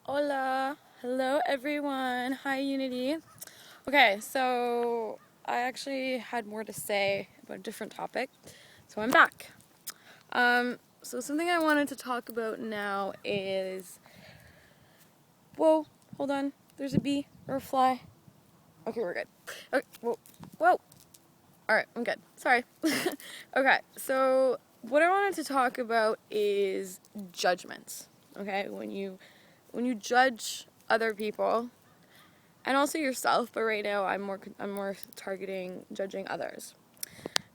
Hola, hello everyone. Hi Unity. Okay, so I actually had more to say about a different topic, so I'm back. So something I wanted to talk about now is, whoa, hold on. There's a bee or a fly. Okay, we're good. Okay, whoa. All right, I'm good. Sorry. Okay, so what I wanted to talk about is judgments. Okay, when you judge other people and also yourself, but right now I'm more targeting judging others.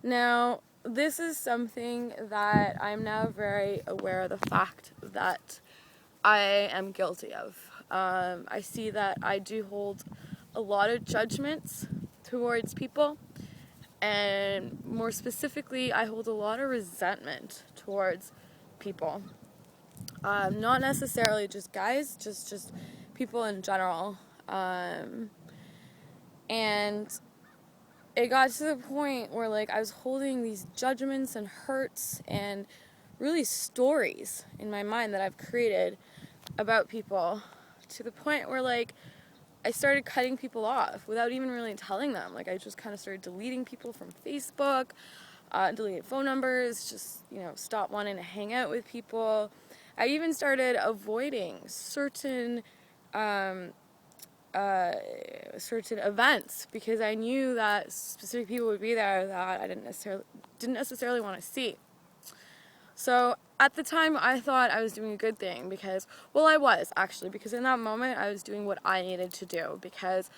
Now, this is something that I'm now very aware of the fact that I am guilty of. I see that I do hold a lot of judgments towards people, and more specifically, I hold a lot of resentment towards people. Not necessarily just guys, just people in general. And it got to the point where I was holding these judgments and hurts and really stories in my mind that I've created about people, to the point where I started cutting people off without even really telling them. I just kind of started deleting people from Facebook, deleted phone numbers, just stopped wanting to hang out with people. I even started avoiding certain events because I knew that specific people would be there that I didn't necessarily want to see. So at the time, I thought I was doing a good thing because, well, I was actually, because in that moment I was doing what I needed to do, because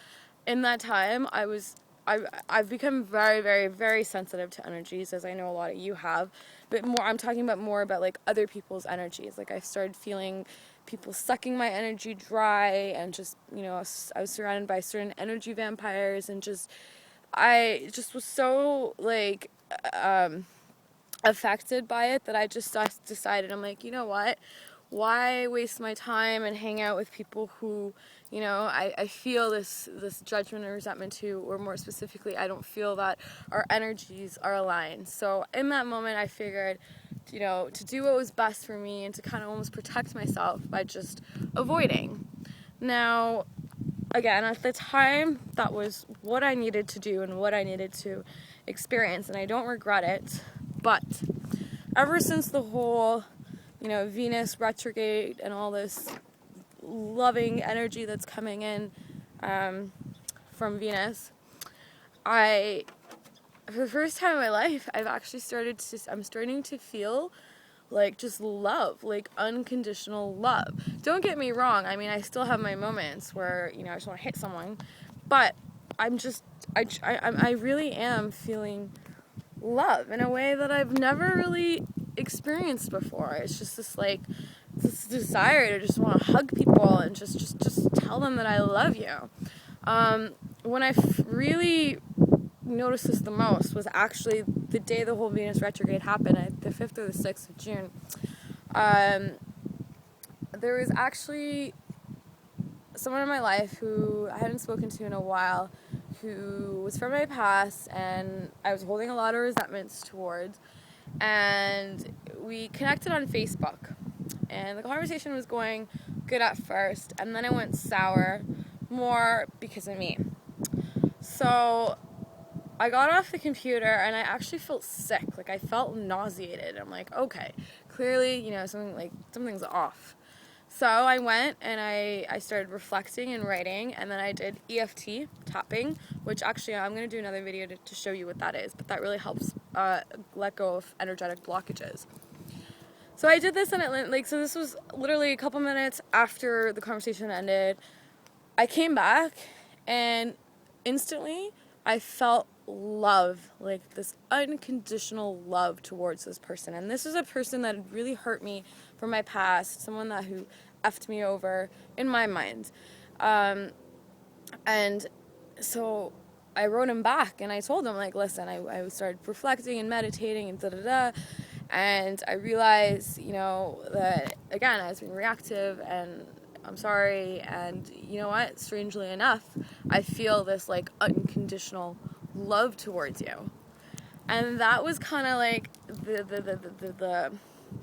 in that time I've become very, very, very sensitive to energies, as I know a lot of you have, but I'm talking about more about other people's energies. I started feeling people sucking my energy dry, and just I was surrounded by certain energy vampires, and I just was so affected by it that I just decided, I'm like, you know what? Why waste my time and hang out with people who, I feel this judgment and resentment to, or more specifically, I don't feel that our energies are aligned. So in that moment, I figured, to do what was best for me and to kind of almost protect myself by just avoiding. Now, again, at the time, that was what I needed to do and what I needed to experience, and I don't regret it. But ever since the whole, Venus retrograde and all this loving energy that's coming in from Venus, for the first time in my life, I'm starting to feel just love, unconditional love. Don't get me wrong, I mean, I still have my moments where, I just want to hit someone, but I really am feeling love in a way that I've never really experienced before. It's just this desire to just want to hug people and just tell them that I love you. When I really noticed this the most was actually the day the whole Venus retrograde happened, the 5th or the 6th of June. There was actually someone in my life who I hadn't spoken to in a while, who was from my past, and I was holding a lot of resentments towards, and we connected on Facebook, and the conversation was going good at first, and then it went sour, more because of me. So I got off the computer and I actually felt sick. I felt nauseated. I'm like, okay, clearly, something's off. So I went and I started reflecting and writing, and then I did EFT tapping, which actually I'm going to do another video to show you what that is, but that really helps let go of energetic blockages. So I did this, and so this was literally a couple minutes after the conversation ended. I came back, and instantly I felt love, this unconditional love towards this person. And this is a person that had really hurt me from my past, someone who effed me over in my mind. And so I wrote him back, and I told him, listen, I started reflecting and meditating and da-da-da, and I realized, that, again, I was being reactive, and I'm sorry, and you know what, strangely enough, I feel this, unconditional love towards you. And that was kind of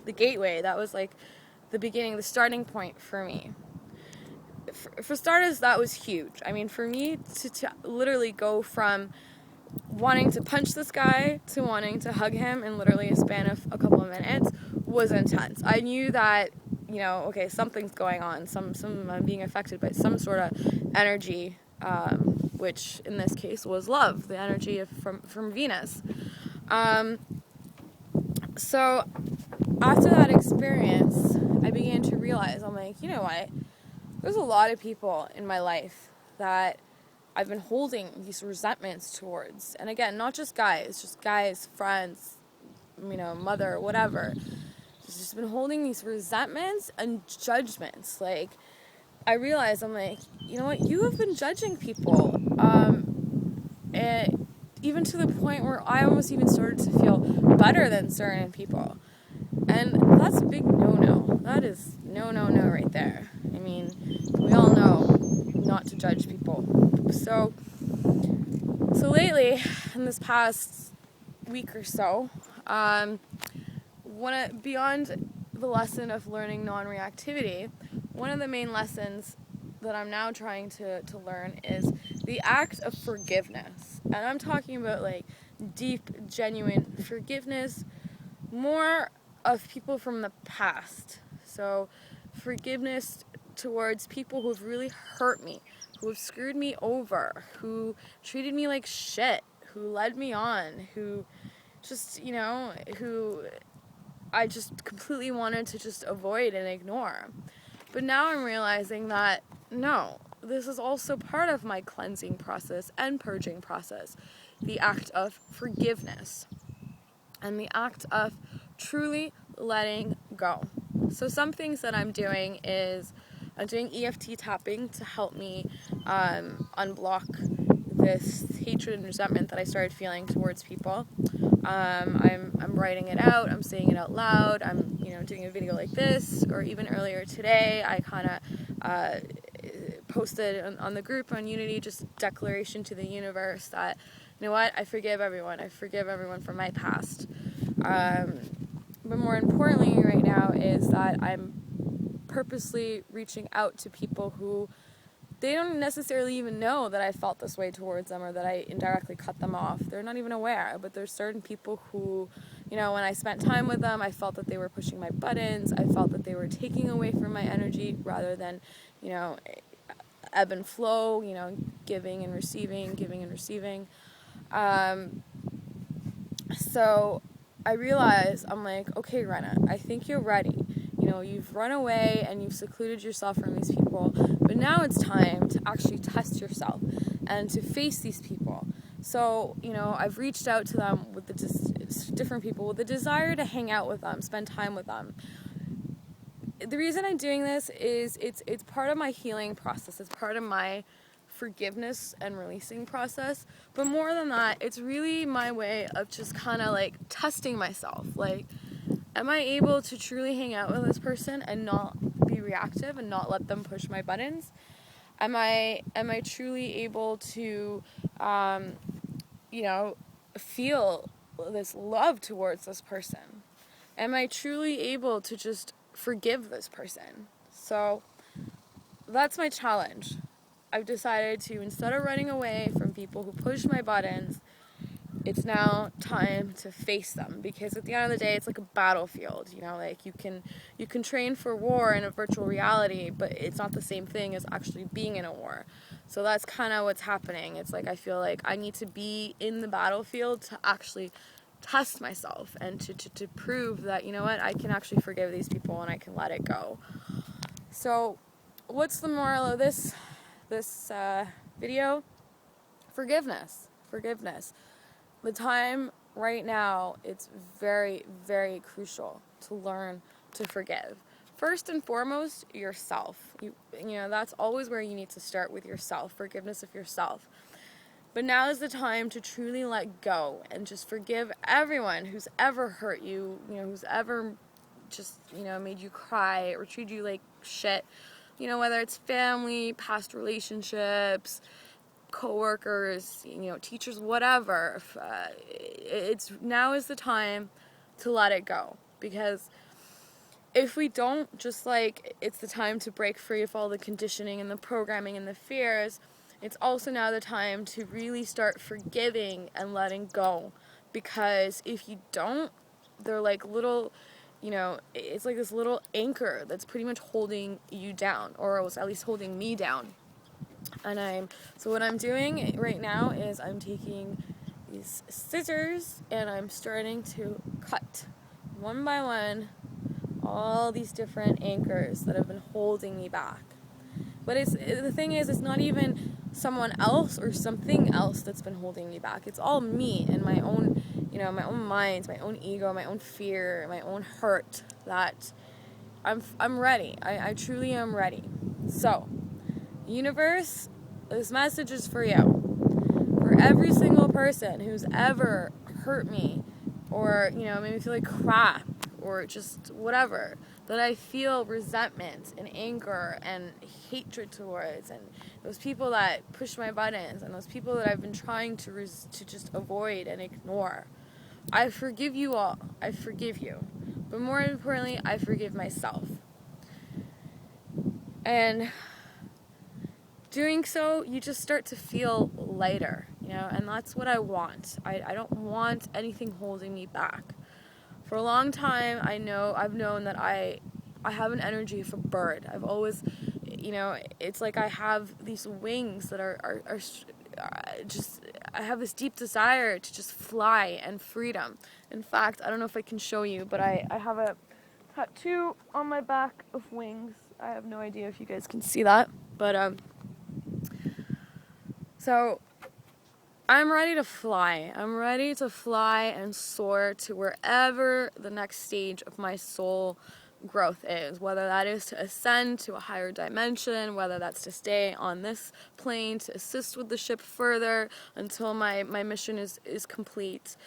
the gateway. That was the beginning, the starting point for me. for starters, that was huge. I mean, for me to literally go from wanting to punch this guy to wanting to hug him in literally a span of a couple of minutes was intense. I knew that, okay, something's going on. I'm being affected by some sort of energy, which in this case was love, the energy from Venus. So after that experience, I began to realize, I'm like, you know what? There's a lot of people in my life that I've been holding these resentments towards. And again, not just guys, friends, mother, whatever. Just been holding these resentments and judgments. Like, I realized, I'm like, you know what? You have been judging people. And even to the point where I almost even started to feel better than certain people. And that's a big no-no. That is no right there. I mean, we all know not to judge people. So lately, in this past week or so, beyond the lesson of learning non-reactivity, one of the main lessons that I'm now trying to learn is the act of forgiveness. And I'm talking about like deep, genuine forgiveness, more of people from the past. So forgiveness towards people who've really hurt me, who have screwed me over, who treated me like shit, who led me on, who just, who I just completely wanted to just avoid and ignore. But now I'm realizing that, no, this is also part of my cleansing process and purging process. The act of forgiveness. And the act of truly letting go. So some things that I'm doing is I'm doing EFT tapping to help me unblock this hatred and resentment that I started feeling towards people. I'm writing it out. I'm saying it out loud. I'm doing a video like this, or even earlier today, I kind of posted on the group on Unity just a declaration to the universe that, you know what, I forgive everyone. I forgive everyone from my past. But more importantly right now is that I'm purposely reaching out to people who they don't necessarily even know that I felt this way towards them or that I indirectly cut them off. They're not even aware, but there's certain people who, when I spent time with them, I felt that they were pushing my buttons. I felt that they were taking away from my energy rather than, ebb and flow, giving and receiving. So I realized, I'm like, okay, Rena, I think you're ready. You've run away and you've secluded yourself from these people, but now it's time to actually test yourself and to face these people. So, I've reached out to them with different people with the desire to hang out with them, spend time with them. The reason I'm doing this is it's part of my healing process. It's part of my forgiveness and releasing process. But more than that, it's really my way of just kind of like testing myself. Like, am I able to truly hang out with this person and not be reactive and not let them push my buttons? Am I truly able to, feel this love towards this person? Am I truly able to just forgive this person? So that's my challenge. I've decided to, instead of running away from people who push my buttons, it's now time to face them, because at the end of the day, it's like a battlefield. Like you can train for war in a virtual reality, but it's not the same thing as actually being in a war. So that's kind of what's happening. It's like I feel like I need to be in the battlefield to actually test myself and to prove that, I can actually forgive these people and I can let it go. So what's the moral of this video? Forgiveness. The time right now, it's very, very crucial to learn to forgive. First and foremost, yourself. That's always where you need to start, with yourself, forgiveness of yourself. But now is the time to truly let go and just forgive everyone who's ever hurt you, who's ever just, made you cry or treated you like shit. Whether it's family, past relationships, co-workers, teachers, whatever. Now is the time to let it go, because if we don't just like, it's the time to break free of all the conditioning and the programming and the fears, it's also now the time to really start forgiving and letting go. Because if you don't, they're like little, it's like this little anchor that's pretty much holding you down, or at least holding me down. So what I'm doing right now is I'm taking these scissors and I'm starting to cut one by one all these different anchors that have been holding me back. But the thing is, it's not even someone else or something else that's been holding me back. It's all me and my own, my own mind, my own ego, my own fear, my own hurt, that I'm ready. I truly am ready. So, universe, this message is for you. For every single person who's ever hurt me or, made me feel like crap or just whatever, that I feel resentment and anger and hatred towards, and those people that push my buttons and those people that I've been trying to just avoid and ignore. I forgive you all. I forgive you. But more importantly, I forgive myself. And doing so, you just start to feel lighter, and that's what I want. I don't want anything holding me back. For a long time, I've known that I have an energy of a bird. I've always, it's like I have these wings that are just, I have this deep desire to just fly and freedom. In fact, I don't know if I can show you, but I have a tattoo on my back of wings. I have no idea if you guys can see that, but so I'm ready to fly. I'm ready to fly and soar to wherever the next stage of my soul growth is, whether that is to ascend to a higher dimension, whether that's to stay on this plane to assist with the ship further until my mission is complete.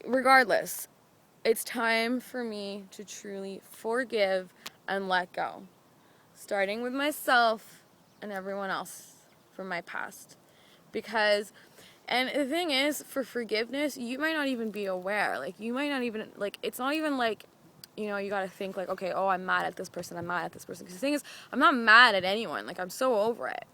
Regardless, it's time for me to truly forgive and let go, starting with myself and everyone else from my past. Because, and the thing is, for forgiveness, you might not even be aware. Like, you might not even, like, it's not even like, you gotta think like, okay, oh, I'm mad at this person, I'm mad at this person. Because the thing is, I'm not mad at anyone. Like, I'm so over it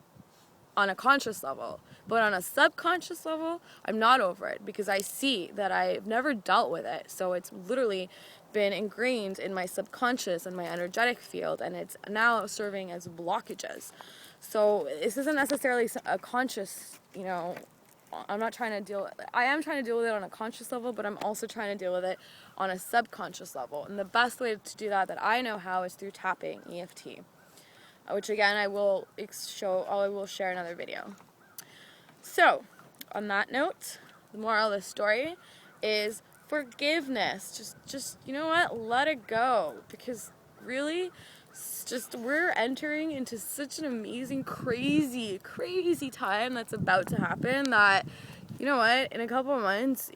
on a conscious level. But on a subconscious level, I'm not over it because I see that I've never dealt with it. So it's literally been ingrained in my subconscious and my energetic field, and it's now serving as blockages. So this isn't necessarily a conscious, I'm not trying to deal, I am trying to deal with it on a conscious level, but I'm also trying to deal with it on a subconscious level. And the best way to do that I know how is through tapping, EFT, which again I will share another video. So, on that note, the moral of the story is forgiveness. Just you know what? Let it go. Because really, we're entering into such an amazing, crazy, crazy time that's about to happen that, you know what? In a couple of months,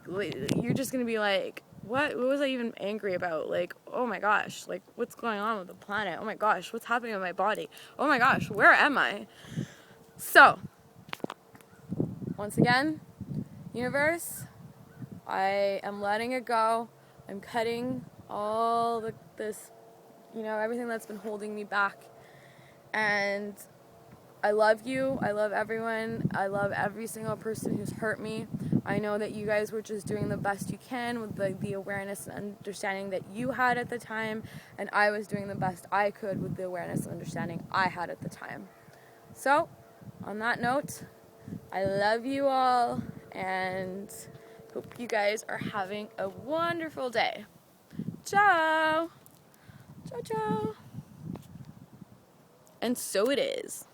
you're just going to be like, what was I even angry about? Like, oh my gosh, like, what's going on with the planet? Oh my gosh, what's happening with my body? Oh my gosh, where am I? So, once again, universe, I am letting it go. I'm cutting all this, everything that's been holding me back. And I love you. I love everyone. I love every single person who's hurt me. I know that you guys were just doing the best you can with the awareness and understanding that you had at the time. And I was doing the best I could with the awareness and understanding I had at the time. So, on that note, I love you all and hope you guys are having a wonderful day. Ciao! Ciao, ciao! And so it is.